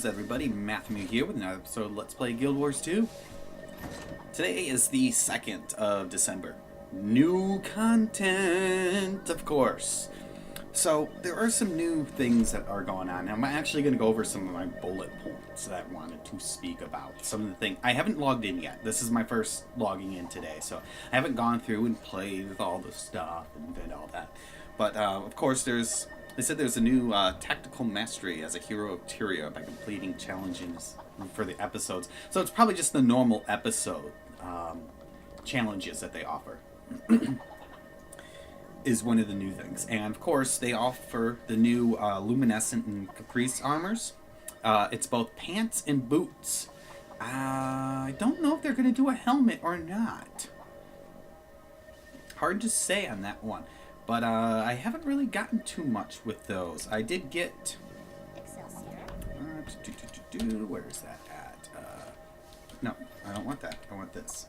everybody? Matthamew here with another episode of Let's Play Guild Wars 2. Today is the 2nd of December. New content, of course. So, there are some new things that are going on. I'm actually going to go over some of my bullet points that I wanted to speak about. Some of the things. I haven't logged in yet. This is my first logging in today, so I haven't gone through and played with all the stuff and did all that. But, of course, they said there's a new tactical mastery as a hero of Tyria by completing challenges for the episodes. So it's probably just the normal episode challenges that they offer. Is one of the new things. And of course, they offer the new Luminescent and Caprice armors. It's both pants and boots. I don't know if they're going to do a helmet or not. Hard to say on that one. But I haven't really gotten too much with those. I did get... where's that at? No, I don't want that. I want this.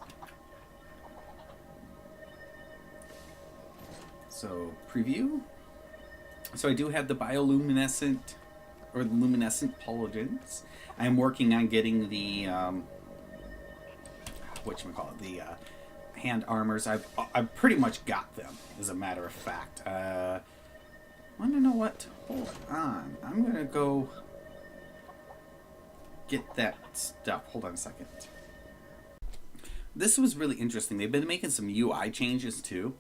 So, preview. So I do have the bioluminescent, or the luminescent paladins. I am working on getting the, whatchamacallit, the hand armors. I've pretty much got them, as a matter of fact. Want to know what? Hold on. I'm going to go get that stuff. Hold on a second. This was really interesting. They've been making some UI changes, too.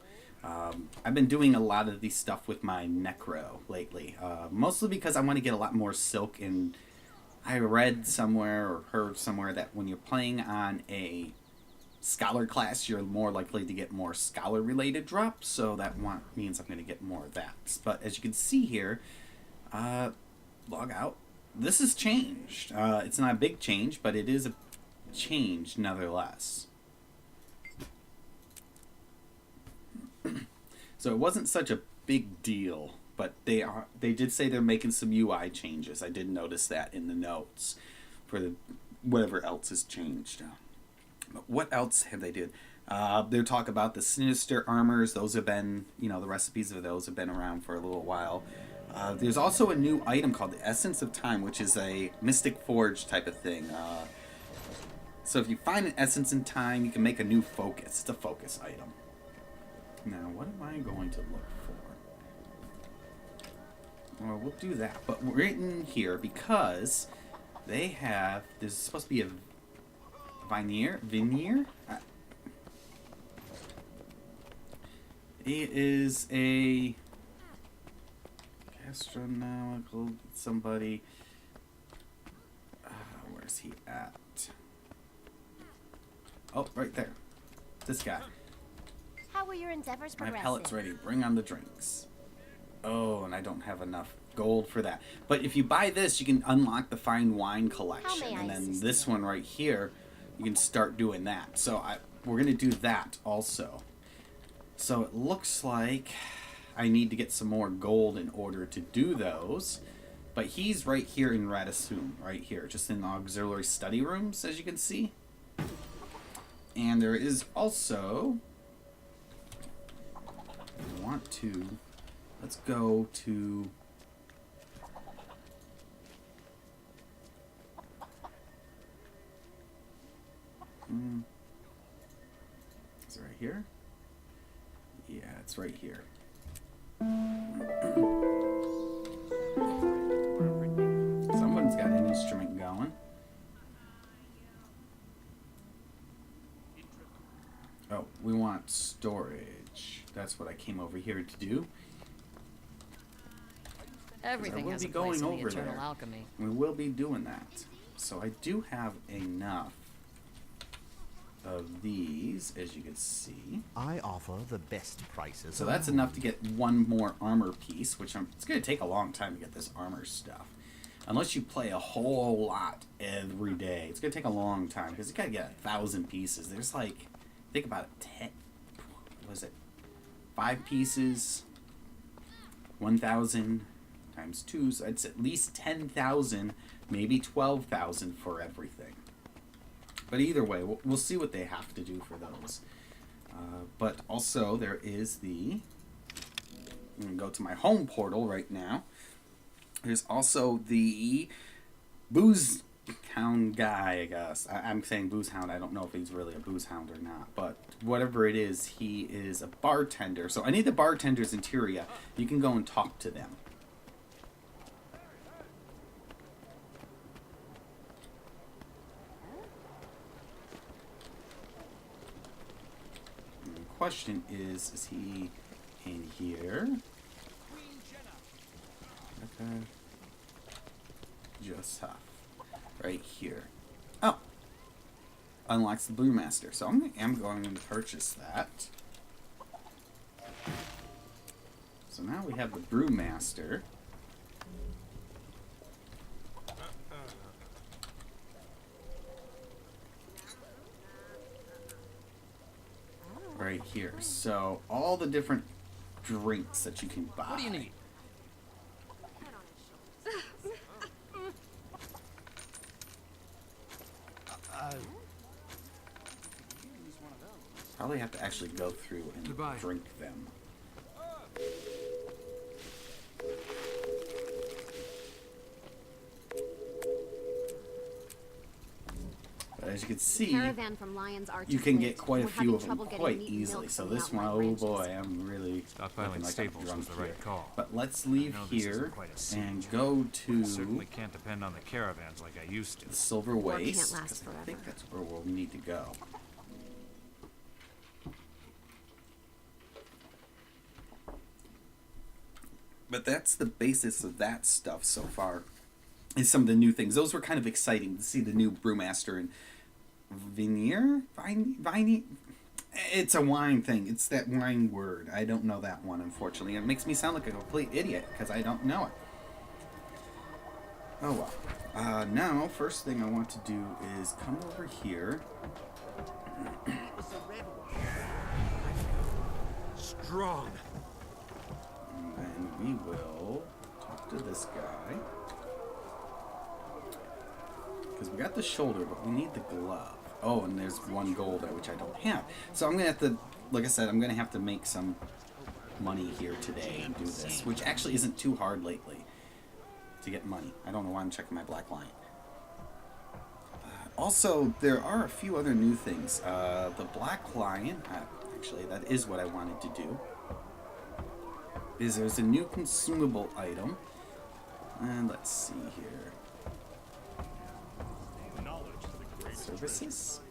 I've been doing a lot of these stuff with my Necro lately, mostly because I want to get a lot more silk, and I read somewhere or heard somewhere that when you're playing on a scholar class, you're more likely to get more scholar-related drops, so that means I'm going to get more of that. But as you can see here, log out, this has changed. It's not a big change, but it is a change nevertheless. So it wasn't such a big deal, but they did say they're making some UI changes. I did notice that in the notes for whatever else has changed. But what else have they did? They talk about the Sinister armors. Those have been, the recipes of those have been around for a little while. There's also a new item called the Essence of Time, which is a Mystic Forge type of thing. So if you find an Essence in Time, you can make a new focus. It's a focus item. Now, what am I going to look for? Well, we'll do that. But we're in here because there's supposed to be a veneer? It is a gastronomical somebody. Where's he at? Oh, right there. This guy. How were your endeavors progressing? My pallet's ready. Bring on the drinks. Oh, and I don't have enough gold for that. But if you buy this, you can unlock the fine wine collection. And then this one right here, you can start doing that. So we're going to do that also. So it looks like I need to get some more gold in order to do those. But he's right here in Radissoon, right here, just in the auxiliary study rooms, as you can see. And there is also... let's go to is it right here? Yeah, it's right here. Someone's got an instrument going. Oh, we want storage. That's what I came over here to do. Everything has a place in the eternal alchemy. We will be doing that. So I do have enough of these, as you can see. I offer the best prices. So that's enough to get one more armor piece, which it's going to take a long time to get this armor stuff. Unless you play a whole lot every day. It's going to take a long time, because you got to get 1,000 pieces. There's like, think about it, 5 pieces, 1,000 times 2, so it's at least 10,000, maybe 12,000 for everything. But either way, we'll see what they have to do for those. But also, there is the... I'm going to go to my home portal right now. There's also the booze hound guy, I guess. I'm saying booze hound. I don't know if he's really a booze hound or not, but whatever it is, he is a bartender. So any of the bartenders in Tyria, you can go and talk to them. And the question is he in here? Okay. Just tough. Right here. Oh! Unlocks the Brewmaster. So I'm going to purchase that. So now we have the Brewmaster. Right here. So all the different drinks that you can buy. What do you need? Probably have to actually go through and drink them. But as you can see, you can get quite a few of them quite easily. So this one, oh boy, I'm really stockpiling staples was the right call. But let's leave here and go to Certainly can't depend on the caravans like I used to. the Silver Waste, because I think that's where we'll need to go. But that's the basis of that stuff so far. Is some of the new things. Those were kind of exciting to see the new Brewmaster and Viney. It's a wine thing. It's that wine word. I don't know that one, unfortunately. It makes me sound like a complete idiot because I don't know it. Oh well. Now, first thing I want to do is come over here. Strong. And then we will talk to this guy. Because we got the shoulder, but we need the glove. Oh, and there's one gold which I don't have. So I'm going to have to, like I said, I'm going to have to make some money here today and do this. Which actually isn't too hard lately to get money. I don't know why I'm checking my Black Lion. Also, there are a few other new things. The Black Lion, actually, that is what I wanted to do. There's a new consumable item. And let's see here. Services?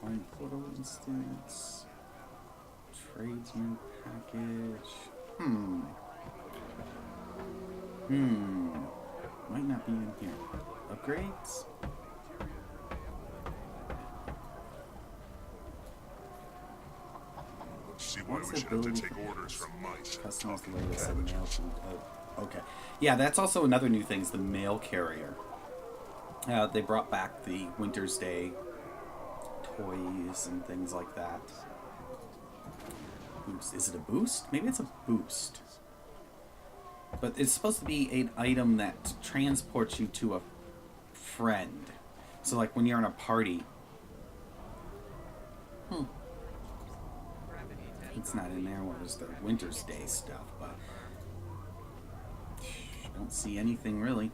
Wine portal instance. Tradesman package. Might not be in here. Upgrades? See why we should have to take orders from mice. Customize the latest and mail from... Oh, okay. Yeah, that's also another new thing, is the mail carrier. They brought back the Winter's Day toys and things like that. Boost. Is it a boost? Maybe it's a boost. But it's supposed to be an item that transports you to a friend. So like when you're in a party. It's not in there. Well, there's the Winter's Day stuff, but I don't see anything really.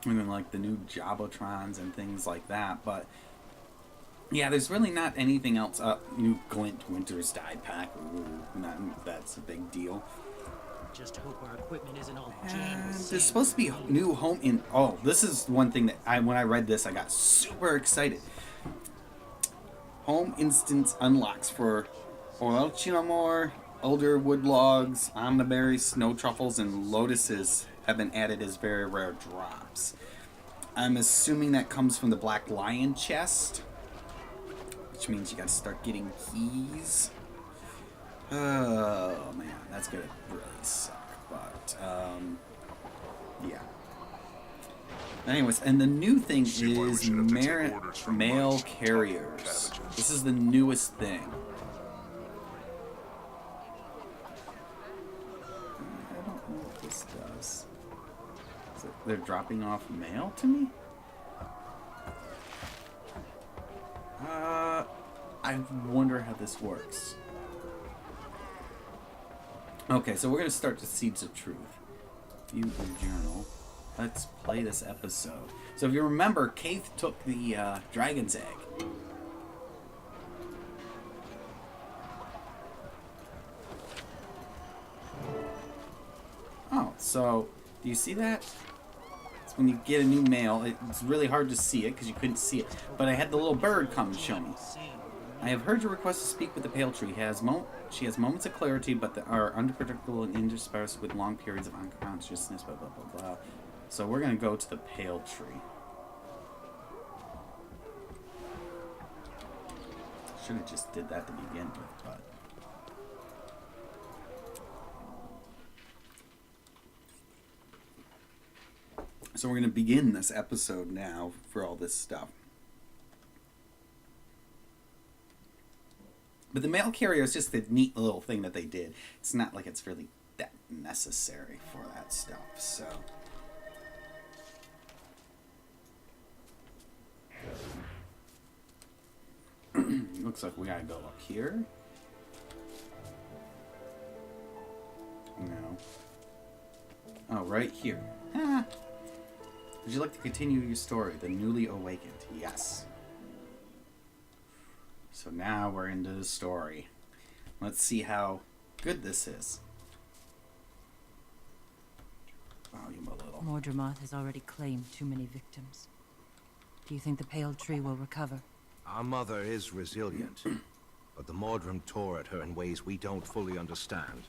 And then like the new Jobotrons and things like that, but yeah, there's really not anything else. New Glint Winter's Dye pack. Ooh, that's a big deal. Just hope our equipment isn't all jammed. There's supposed to be new home in. Oh, this is one thing that when I read this, I got super excited. Home instance unlocks for Orochinamore, Elder Wood Logs, Omniberries, Snow Truffles, and Lotuses have been added as very rare drops. I'm assuming that comes from the Black Lion chest, which means you gotta start getting keys. Oh man, that's gonna really suck, but yeah. Anyways, and the new thing is mail carriers. This is the newest thing. I don't know what this does. They're dropping off mail to me? I wonder how this works. Okay, so we're going to start the Seeds of Truth. View the journal. let's play this episode. So if you remember, Caithe took the dragon's egg. Oh, so do you see that? It's when you get a new male. It's really hard to see it because you couldn't see it. But I had the little bird come and show me. I have heard your request to speak with the Pale Tree. She has moments of clarity, but are unpredictable and interspersed with long periods of unconsciousness, blah, blah, blah, blah. So we're going to go to the Pale Tree. Should have just did that to begin with, but... So we're going to begin this episode now for all this stuff. But the mail carrier is just a neat little thing that they did. It's not like it's really that necessary for that stuff, so... Looks like we gotta go up here. No. Oh, right here. Ah. Would you like to continue your story, The Newly Awakened? Yes. So now we're into the story. Let's see how good this is. Volume a little. Mordramoth has already claimed too many victims. Do you think the Pale Tree will recover? Our mother is resilient, but the Mordrum tore at her in ways we don't fully understand.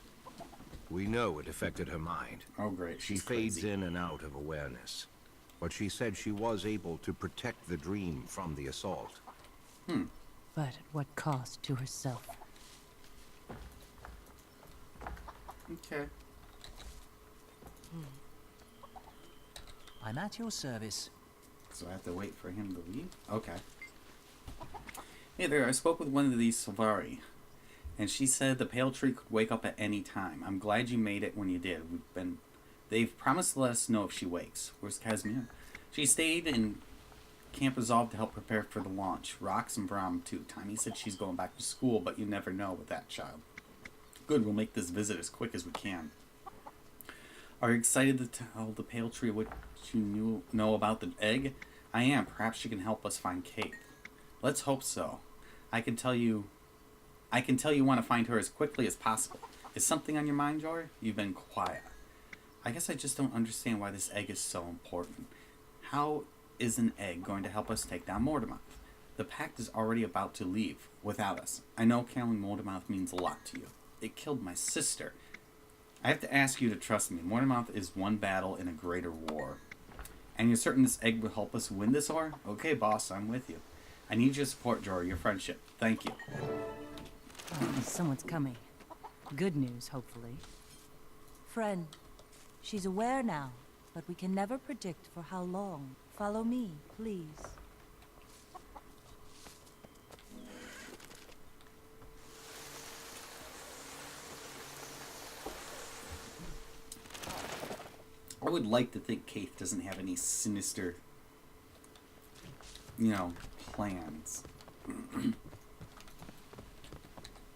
We know it affected her mind. Oh great, She fades in and out of awareness. But she said she was able to protect the dream from the assault. But at what cost to herself? Okay. I'm at your service. So I have to wait for him to leave? Okay. Hey there, I spoke with one of these Savari, and she said the Pale Tree could wake up at any time. I'm glad you made it when you did. They've promised to let us know if she wakes. Where's Casimir? She stayed in Camp Resolve to help prepare for the launch. Rox and Brahm too. Tiny said she's going back to school, but you never know with that child. Good, we'll make this visit as quick as we can. Are you excited to tell the Pale Tree what you know about the egg? I am. Perhaps she can help us find Caithe. Let's hope so. I can tell you want to find her as quickly as possible. Is something on your mind, Jory? You've been quiet. I guess I just don't understand why this egg is so important. How is an egg going to help us take down Mordamoth? The pact is already about to leave without us. I know killing Mordamoth means a lot to you. It killed my sister. I have to ask you to trust me. Mordamoth is one battle in a greater war. And you're certain this egg will help us win this war? Okay, boss, I'm with you. I need your support, Jory, your friendship. Thank you. Someone's coming. Good news, hopefully. Friend, she's aware now, but we can never predict for how long. Follow me, please. I would like to think Caithe doesn't have any sinister, plans.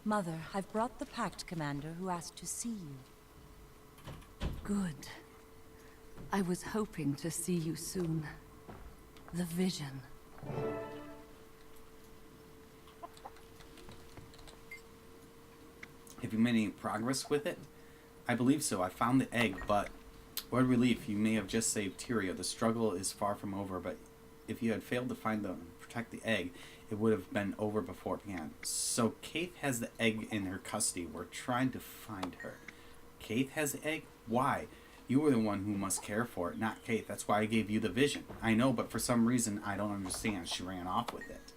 Mother, I've brought the Pact Commander who asked to see you. Good. I was hoping to see you soon. The vision. Have you made any progress with it? I believe so. I found the egg, but what a relief. You may have just saved Tyria. The struggle is far from over, but if you had failed to find protect the egg, it would have been over beforehand. So Caithe has the egg in her custody. We're trying to find her. Caithe has the egg? Why? You were the one who must care for it, not Caithe. That's why I gave you the vision. I know, but for some reason, I don't understand. She ran off with it.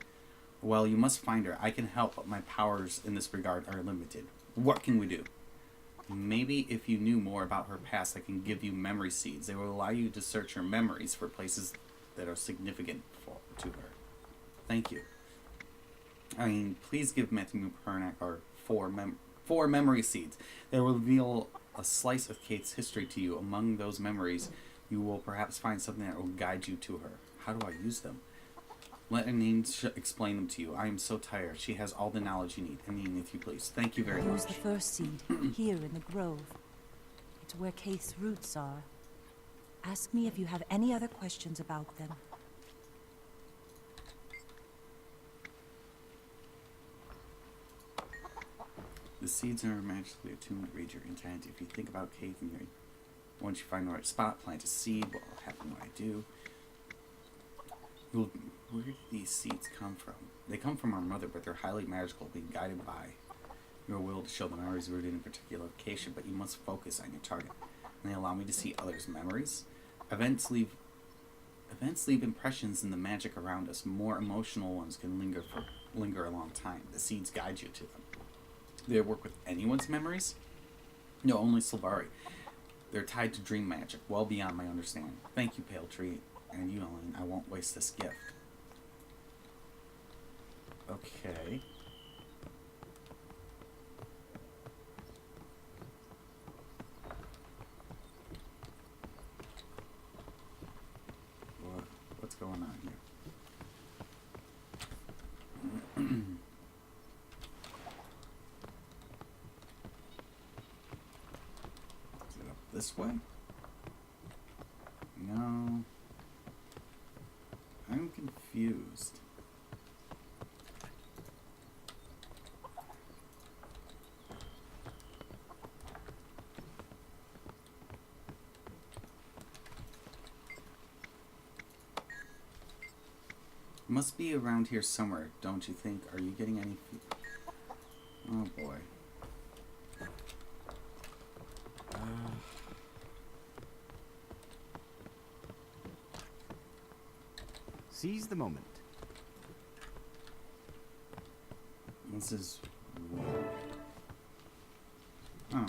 Well, you must find her. I can help, but my powers in this regard are limited. What can we do? Maybe if you knew more about her past, I can give you memory seeds. They will allow you to search her memories for places that are significant to her. Thank you. I mean, please give Matthamew Pernak our four memory seeds. They will reveal a slice of Caithe's history to you. Among those memories, you will perhaps find something that will guide you to her. How do I use them? Let Anine explain them to you. I am so tired. She has all the knowledge you need. Anine, if you please. Thank you very much. Use the first seed, here in the grove. It's where Caithe's roots are. Ask me if you have any other questions about them. The seeds are magically attuned to read your intent. If you think about Caithe and you, once you find the right spot, plant a seed. What will happen when I do? Where do these seeds come from? They come from our mother, but they're highly magical, being guided by your will to show the memories rooted in a particular location, but you must focus on your target. And they allow me to see others' memories. Events leave impressions in the magic around us. More emotional ones can linger a long time. The seeds guide you to them. Do they work with anyone's memories? No, only Sylvari. They're tied to dream magic, well beyond my understanding. Thank you, Pale Tree. And you, Elaine, I won't waste this gift. Okay. What's going on here? Is it up this way? No. I'm confused. Must be around here somewhere, don't you think? Are you getting any... Oh boy. Seize the moment. This is weird. Oh.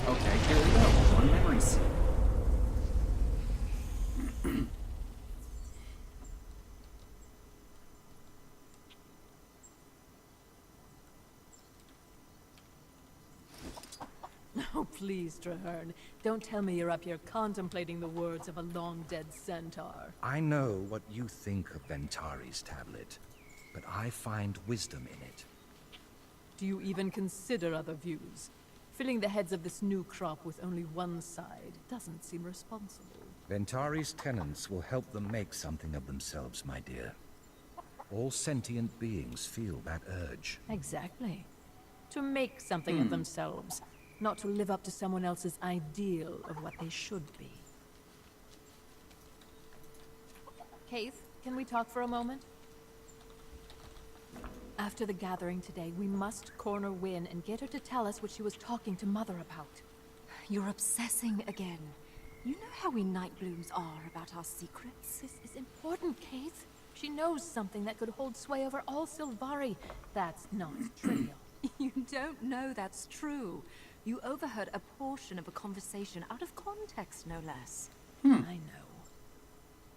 Okay, here we go. One memory seed. Oh, please, Traherne. Don't tell me you're up here contemplating the words of a long-dead centaur. I know what you think of Ventari's tablet, but I find wisdom in it. Do you even consider other views? Filling the heads of this new crop with only one side doesn't seem responsible. Ventari's tenants will help them make something of themselves, my dear. All sentient beings feel that urge. Exactly. To make something of themselves. Not to live up to someone else's ideal of what they should be. Caithe, can we talk for a moment? After the gathering today, we must corner Wynne and get her to tell us what she was talking to Mother about. You're obsessing again. You know how we Nightblooms are about our secrets. This is important, Caithe. She knows something that could hold sway over all Sylvari. That's not trivial. You don't know that's true. You overheard a portion of a conversation out of context, no less. I know.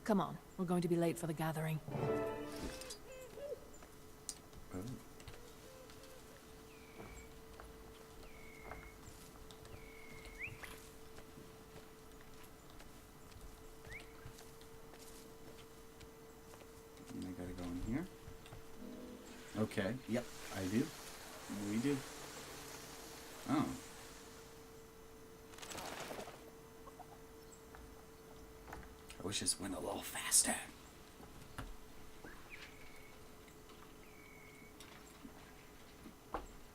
Come on, we're going to be late for the gathering. Oh. And I gotta go in here. Okay, yep, I do. We do. Oh. I wish this went a little faster.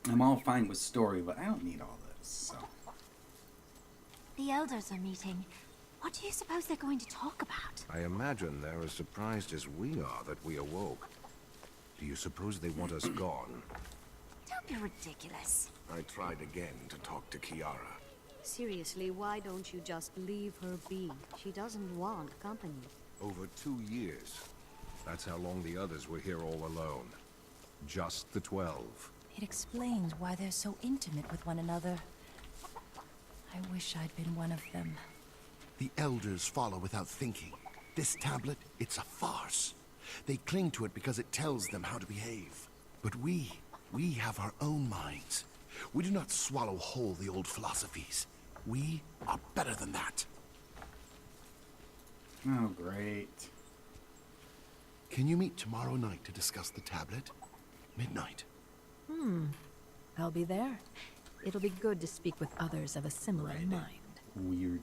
I'm all fine with story, but I don't need all this, so. The elders are meeting. What do you suppose they're going to talk about? I imagine they're as surprised as we are that we awoke. Do you suppose they want us gone? Don't be ridiculous. I tried again to talk to Kiara. Seriously, why don't you just leave her be? She doesn't want company. Over 2 years. That's how long the others were here all alone. Just the 12. It explains why they're so intimate with one another. I wish I'd been one of them. The elders follow without thinking. This tablet, it's a farce. They cling to it because it tells them how to behave. But we have our own minds. We do not swallow whole the old philosophies. We are better than that. Oh, great. Can you meet tomorrow night to discuss the tablet? Midnight. I'll be there. It'll be good to speak with others of a similar mind. Weird.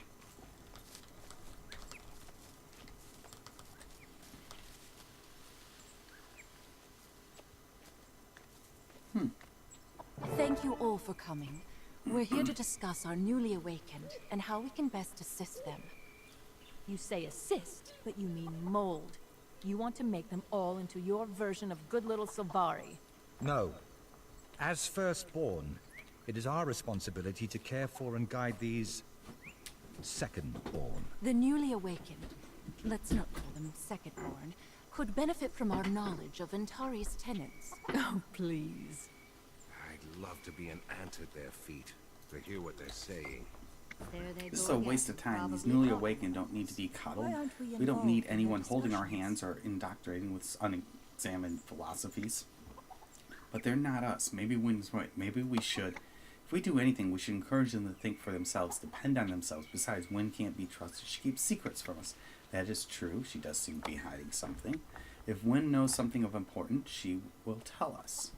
Thank you all for coming. We're here to discuss our newly awakened and how we can best assist them. You say assist, but you mean mold. You want to make them all into your version of good little Silvari. No. As firstborn, it is our responsibility to care for and guide these secondborn. The newly awakened, let's not call them secondborn, could benefit from our knowledge of Ventari's tenets. Oh, please. I'd love to be an ant at their feet, to hear what they're saying. This is a waste of time. These newly awakened don't need to be coddled. We don't need anyone holding our hands or indoctrinating with unexamined philosophies. But they're not us. Maybe Wynn's right. Maybe we should. If we do anything, we should encourage them to think for themselves, depend on themselves. Besides, Wynn can't be trusted. She keeps secrets from us. That is true. She does seem to be hiding something. If Wynn knows something of importance, she will tell us.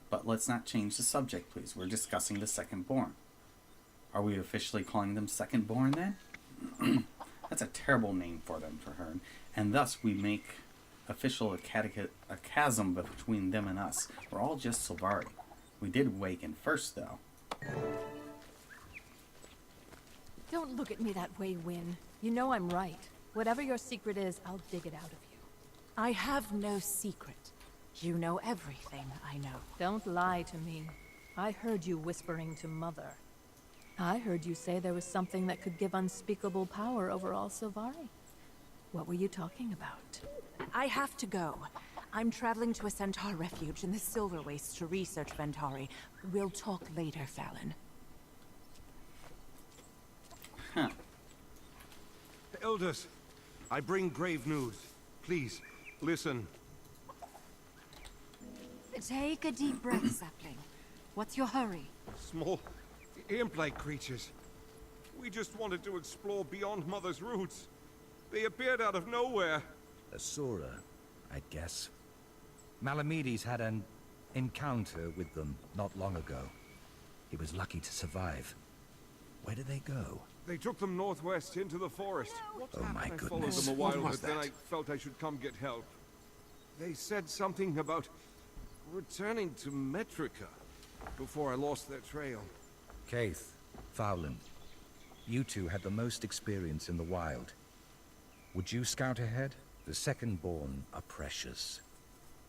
But let's not change the subject, please. We're discussing the secondborn. Are we officially calling them secondborn then? That's a terrible name for them, for her. And thus we make official a chasm between them and us. We're all just Silvari. We did awaken first, though. Don't look at me that way, Wynn. You know I'm right. Whatever your secret is, I'll dig it out of you. I have no secret. You know everything, I know. Don't lie to me. I heard you whispering to Mother. I heard you say there was something that could give unspeakable power over all Silvari. What were you talking about? I have to go. I'm traveling to a Centaur refuge in the Silver Wastes to research Ventari. We'll talk later, Fallon. Huh. Elders, I bring grave news. Please, listen. Take a deep breath, Sapling. What's your hurry? Small, imp-like creatures. We just wanted to explore beyond Mother's roots. They appeared out of nowhere. Asura, I'd guess. Malamedes had an encounter with them not long ago. He was lucky to survive. Where did they go? They took them northwest into the forest. Oh my I followed goodness. them a while, What was but then that? I felt I should come get help. They said something about returning to Metrica before I lost their trail. Caithe, Fowland, you two had the most experience in the wild. Would you scout ahead? The secondborn are precious.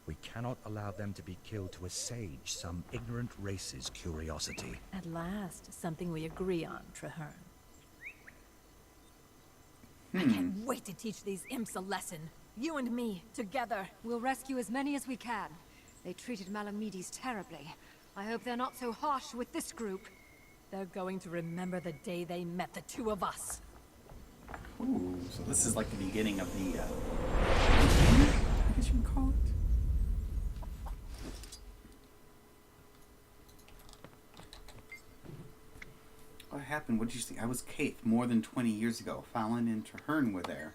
We cannot allow them to be killed to assuage some ignorant race's curiosity. At last, something we agree on, Traherne. I can't wait to teach these imps a lesson. You and me, together. We'll rescue as many as we can. They treated Malamedes terribly. I hope they're not so harsh with this group. They're going to remember the day they met the two of us. Ooh, so this is like the beginning of the, I guess you can call it. What happened? What did you see? I was Caithe more than 20 years ago. Fallon and Traherne were there.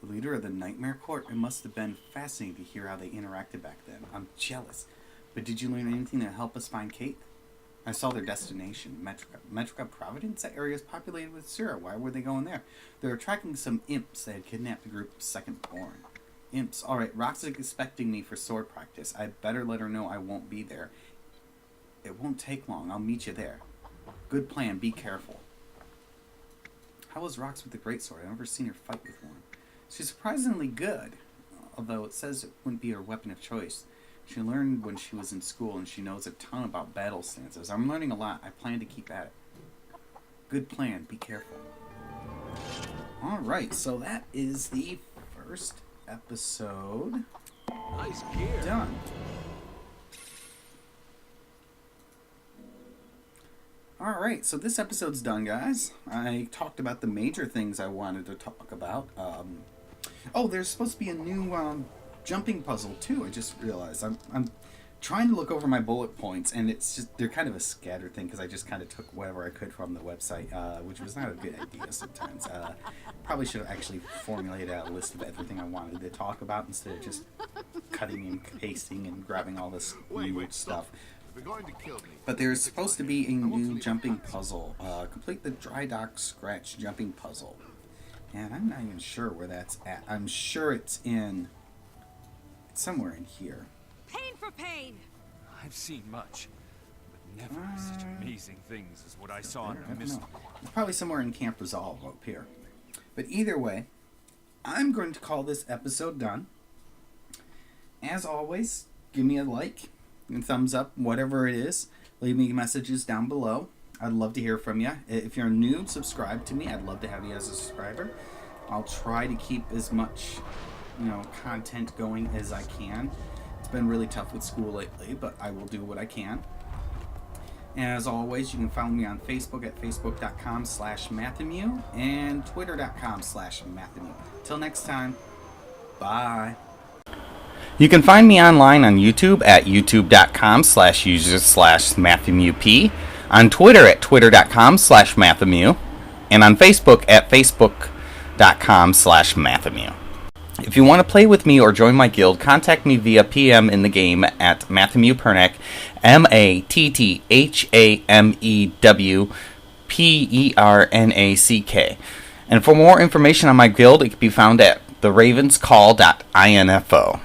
The leader of the Nightmare Court. It must have been fascinating to hear how they interacted back then. I'm jealous. But did you learn anything that helped us find Caithe? I saw their destination, Metrica. Metrica Providence? That area is populated with Sura. Why were they going there? They're tracking some imps that had kidnapped the group Secondborn. Imps. Alright, Rox is expecting me for sword practice. I better let her know I won't be there. It won't take long. I'll meet you there. Good plan. Be careful. How was Rox with the greatsword? I've never seen her fight with one. She's surprisingly good, although it says it wouldn't be her weapon of choice. She learned when she was in school, and she knows a ton about battle stances. I'm learning a lot. I plan to keep at it. Good plan. Be careful. Alright, so that is the first episode. Nice gear. Done. Alright, so this episode's done, guys. I talked about the major things I wanted to talk about. Oh, there's supposed to be a new jumping puzzle, too. I just realized. I'm trying to look over my bullet points, and it's just, they're kind of a scattered thing, because I just kind of took whatever I could from the website, which was not a good idea sometimes. Probably should have actually formulated a list of everything I wanted to talk about, instead of just cutting and pasting and grabbing all this new stuff. They're going to kill me. But there's supposed to be a new jumping puzzle. Complete the dry dock scratch jumping puzzle. And I'm not even sure where that's at. I'm sure it's somewhere in here. Pain for pain! I've seen much, but never such amazing things as what I saw in the mist. It's probably somewhere in Camp Resolve up here. But either way, I'm going to call this episode done. As always, give me a like and thumbs up, whatever it is. Leave me messages down below. I'd love to hear from you. If you're new, subscribe to me. I'd love to have you as a subscriber. I'll try to keep as much, content going as I can. It's been really tough with school lately, but I will do what I can. And as always, you can follow me on Facebook at facebook.com/Matthamew and twitter.com/Matthamew. Till next time, bye. You can find me online on YouTube at youtube.com/users/MatthewP, on Twitter at twitter.com/Matthamew, and on Facebook at facebook.com/Matthamew. If you want to play with me or join my guild, contact me via PM in the game at Matthamew Pernack, MATTHAMEWPERNACK. And for more information on my guild, it can be found at theravenscall.info.